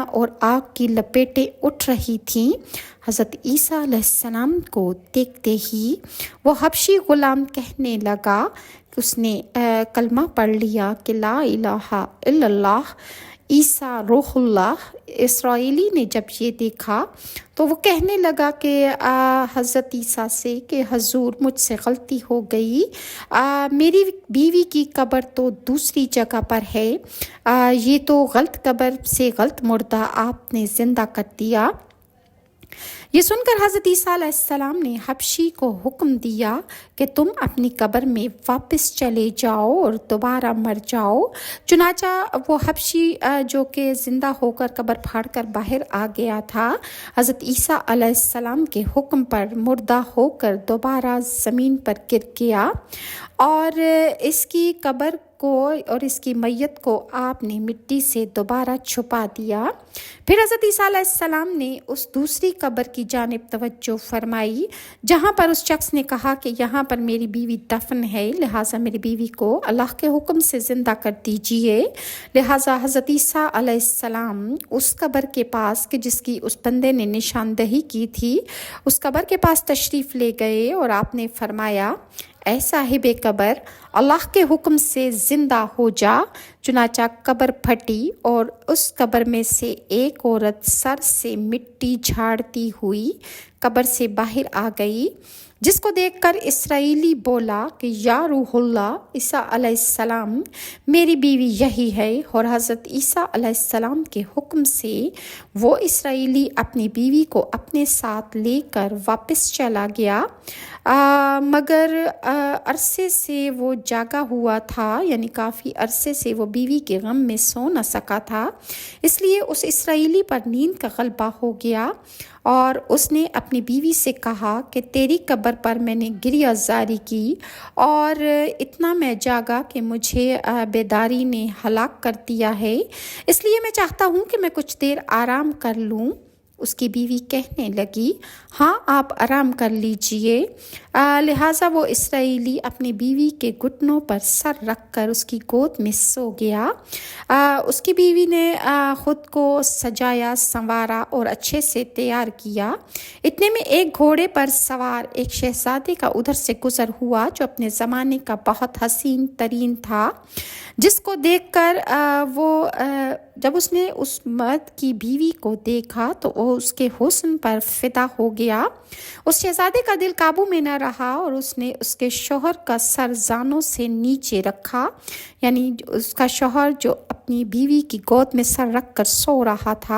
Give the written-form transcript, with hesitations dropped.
اور آگ کی لپیٹیں اٹھ رہی تھیں۔ حضرت عیسیٰ علیہ السلام کو دیکھتے ہی وہ حبشی غلام کہنے لگا کہ اس نے کلمہ پڑھ لیا کہ لا الہ الا اللہ عیسیٰ روح اللہ۔ اسرائیلی نے جب یہ دیکھا تو وہ کہنے لگا کہ حضرت عیسیٰ سے کہ حضور مجھ سے غلطی ہو گئی، میری بیوی کی قبر تو دوسری جگہ پر ہے، یہ تو غلط قبر سے غلط مردہ آپ نے زندہ کر دیا۔ یہ سن کر حضرت عیسیٰ علیہ السلام نے حبشی کو حکم دیا کہ تم اپنی قبر میں واپس چلے جاؤ اور دوبارہ مر جاؤ۔ چنانچہ وہ حبشی جو کہ زندہ ہو کر قبر پھاڑ کر باہر آ گیا تھا، حضرت عیسیٰ علیہ السلام کے حکم پر مردہ ہو کر دوبارہ زمین پر گر گیا، اور اس کی قبر کو اور اس کی میت کو آپ نے مٹی سے دوبارہ چھپا دیا۔ پھر حضرت عیسیٰ علیہ السلام نے اس دوسری قبر کی جانب توجہ فرمائی جہاں پر اس شخص نے کہا کہ یہاں پر میری بیوی دفن ہے، لہٰذا میری بیوی کو اللہ کے حکم سے زندہ کر دیجئے۔ لہٰذا حضرت عیسیٰ علیہ السلام اس قبر کے پاس کہ جس کی اس بندے نے نشاندہی کی تھی، اس قبر کے پاس تشریف لے گئے اور آپ نے فرمایا اے صاحب قبر، اللہ کے حکم سے زندہ ہو جا۔ چنانچہ قبر پھٹی اور اس قبر میں سے ایک عورت سر سے مٹی جھاڑتی ہوئی قبر سے باہر آ گئی، جس کو دیکھ کر اسرائیلی بولا کہ یا روح اللہ عیسیٰ علیہ السلام، میری بیوی یہی ہے۔ اور حضرت عیسیٰ علیہ السلام کے حکم سے وہ اسرائیلی اپنی بیوی کو اپنے ساتھ لے کر واپس چلا گیا، مگر عرصے سے وہ جاگا ہوا تھا، یعنی کافی عرصے سے وہ بیوی کے غم میں سو نہ سکا تھا، اس لیے اس اسرائیلی پر نیند کا غلبہ ہو گیا، اور اس نے اپنی بیوی سے کہا کہ تیری قبر پر میں نے گریہ زاری کی اور اتنا میں جاگا کہ مجھے بیداری نے ہلاک کر دیا ہے، اس لیے میں چاہتا ہوں کہ میں کچھ دیر آرام کر لوں۔ اس کی بیوی کہنے لگی ہاں آپ آرام کر لیجئے۔ لہٰذا وہ اسرائیلی اپنی بیوی کے گھٹنوں پر سر رکھ کر اس کی گود میں سو گیا۔ اس کی بیوی نے خود کو سجایا، سنوارا اور اچھے سے تیار کیا۔ اتنے میں ایک گھوڑے پر سوار ایک شہزادے کا ادھر سے گزر ہوا جو اپنے زمانے کا بہت حسین ترین تھا، جس کو دیکھ کر جب اس نے اس مرد کی بیوی کو دیکھا تو وہ اس کے حسن پر فدا ہو گیا۔ اس شہزادے کا دل قابو میں نہ رہا اور اس نے اس کے شوہر کا سر زانوں سے نیچے رکھا، یعنی اس کا شوہر جو اپنی بیوی کی گود میں سر رکھ کر سو رہا تھا،